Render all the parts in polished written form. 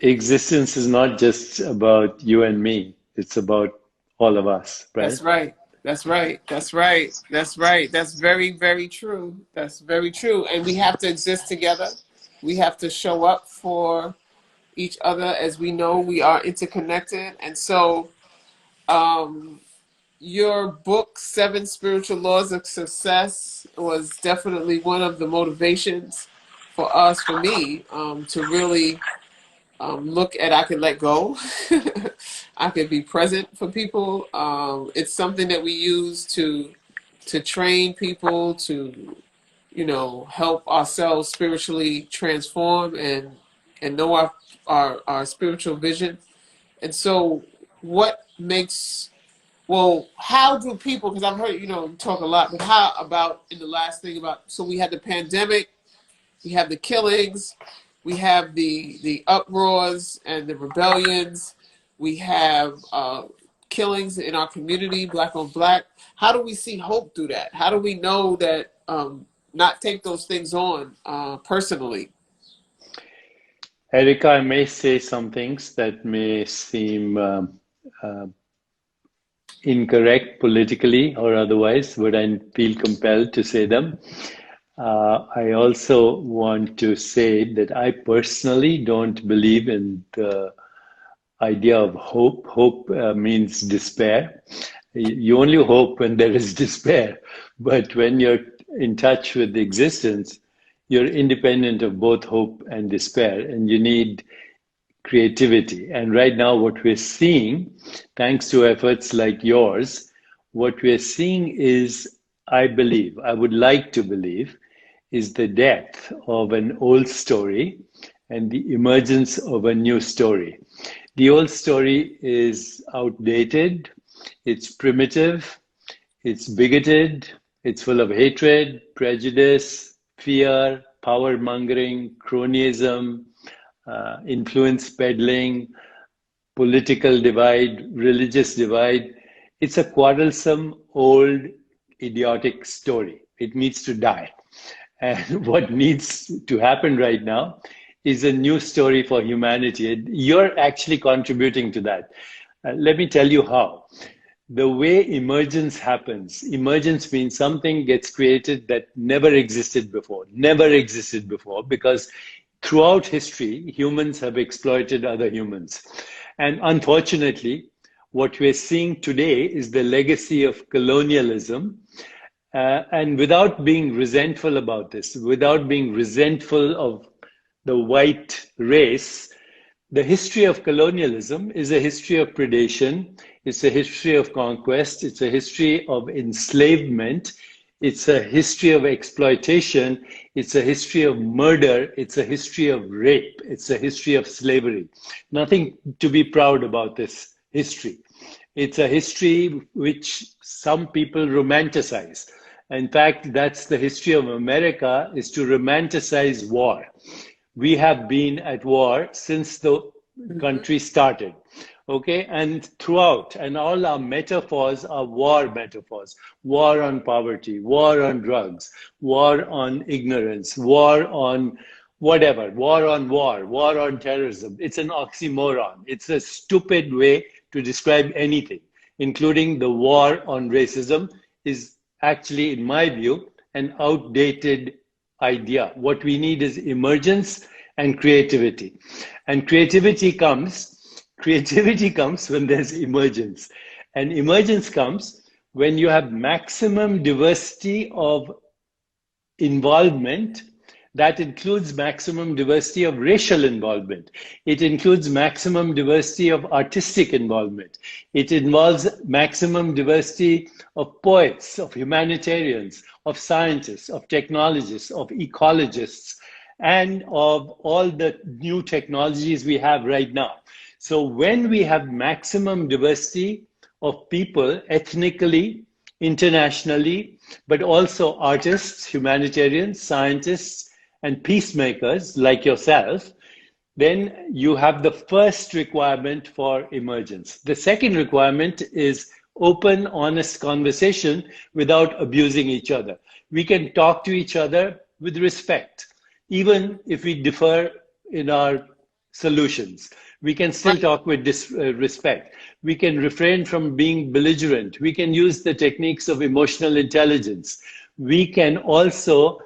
Existence is not just about you and me. It's about all of us, right? That's right. That's right. That's right. That's right. That's very, very true. That's very true. And we have to exist together. We have to show up for each other, as we know we are interconnected. And so, um, your book, Seven Spiritual Laws of Success, was definitely one of the motivations for us, for me, to really look at I could let go. I could be present for people. It's something that we use to train people to, help ourselves spiritually transform and know our spiritual vision. And so what makes, well, how do people, because I've heard, talk a lot, but how about in the last thing about, so we had the pandemic, we have the killings, we have the uproars and the rebellions, we have killings in our community, black on black. How do we see hope through that? How do we know that not take those things on personally? Erica, I may say some things that may seem incorrect politically or otherwise, but I feel compelled to say them. I also want to say that I personally don't believe in the idea of hope. Hope means despair. You only hope when there is despair. But when you're in touch with existence, you're independent of both hope and despair, and you need creativity. And right now, what we're seeing, thanks to efforts like yours, what we're seeing is, I believe, I would like to believe, is the death of an old story and the emergence of a new story. The old story is outdated, it's primitive, it's bigoted, it's full of hatred, prejudice, fear, power mongering, cronyism, influence peddling, political divide, religious divide. It's a quarrelsome, old, idiotic story. It needs to die. And what needs to happen right now is a new story for humanity. You're actually contributing to that. Let me tell you how. The way emergence happens, emergence means something gets created that never existed before, because throughout history, humans have exploited other humans. And unfortunately, what we're seeing today is the legacy of colonialism. And without being resentful about this, without being resentful of the white race, the history of colonialism is a history of predation. It's a history of conquest. It's a history of enslavement. It's a history of exploitation. It's a history of murder. It's a history of rape. It's a history of slavery. Nothing to be proud about this history. It's a history which some people romanticize. In fact, that's the history of America, is to romanticize war. We have been at war since the country started. Okay, and throughout, and all our metaphors are war metaphors. War on poverty, war on drugs, war on ignorance, war on whatever, war on terrorism. It's an oxymoron. It's a stupid way to describe anything, including the war on racism is actually, in my view, an outdated idea. What we need is emergence and creativity. And creativity comes when there's emergence. And emergence comes when you have maximum diversity of involvement. That includes maximum diversity of racial involvement. It includes maximum diversity of artistic involvement. It involves maximum diversity of poets, of humanitarians, of scientists, of technologists, of ecologists, and of all the new technologies we have right now. So when we have maximum diversity of people ethnically, internationally, but also artists, humanitarians, scientists, and peacemakers like yourself, then you have the first requirement for emergence. The second requirement is open, honest conversation without abusing each other. We can talk to each other with respect, even if we differ in our solutions. We can still Right. talk with respect. We can refrain from being belligerent. We can use the techniques of emotional intelligence. We can also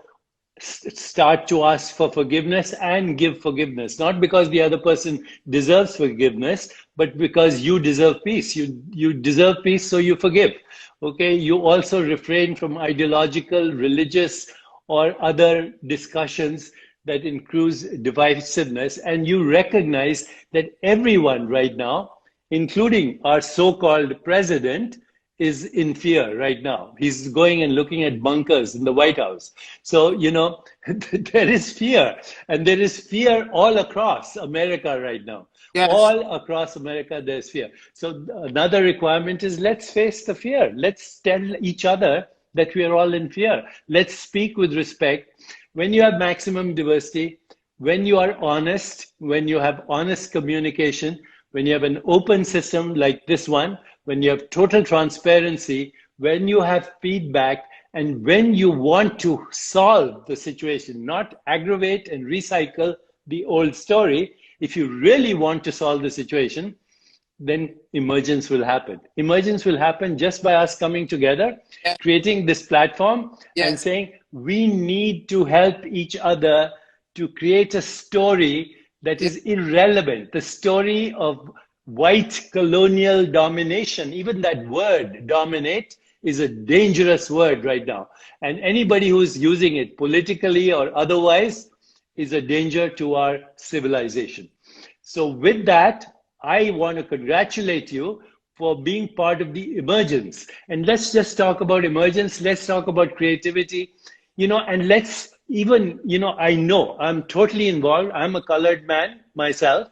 start to ask for forgiveness and give forgiveness, not because the other person deserves forgiveness, but because you deserve peace. You deserve peace, so you forgive. Okay, you also refrain from ideological, religious, or other discussions that includes divisiveness, and you recognize that everyone right now, including our so-called president, is in fear right now. He's going and looking at bunkers in the White House. So, there is fear, and there is fear all across America right now. Yes. All across America, there's fear. So, another requirement is let's face the fear. Let's tell each other that we are all in fear. Let's speak with respect. When you have maximum diversity, when you are honest, when you have honest communication, when you have an open system like this one, when you have total transparency, when you have feedback, and when you want to solve the situation, not aggravate and recycle the old story, if you really want to solve the situation, then emergence will happen. Emergence will happen just by us coming together, Yes. creating this platform and Yes. saying we need to help each other to create a story that Yes. is irrelevant. The story of white colonial domination, even that word, dominate, is a dangerous word right now. And anybody who's using it politically or otherwise is a danger to our civilization. So, with that, I want to congratulate you for being part of the emergence. And let's just talk about emergence. Let's talk about creativity, and let's even, I know I'm totally involved. I'm a colored man myself.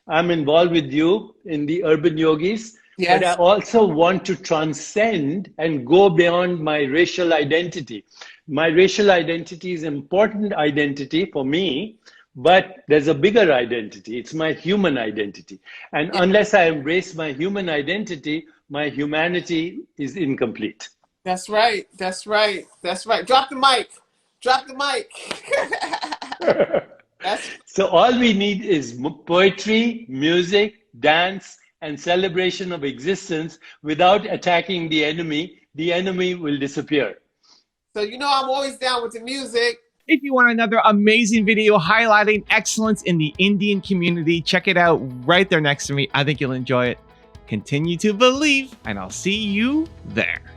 I'm involved with you in the urban yogis, but I Yes. also want to transcend and go beyond my racial identity. My racial identity is an important identity for me, but there's a bigger identity. It's my human identity. And Yes. unless I embrace my human identity, my humanity is incomplete. That's right. That's right. That's right. Drop the mic. Drop the mic. That's So all we need is poetry, music, dance, and celebration of existence without attacking the enemy. The enemy will disappear. so I'm always down with the music. If you want another amazing video highlighting excellence in the Indian community, check it out right there next to me. I think you'll enjoy it. Continue to believe, and I'll see you there.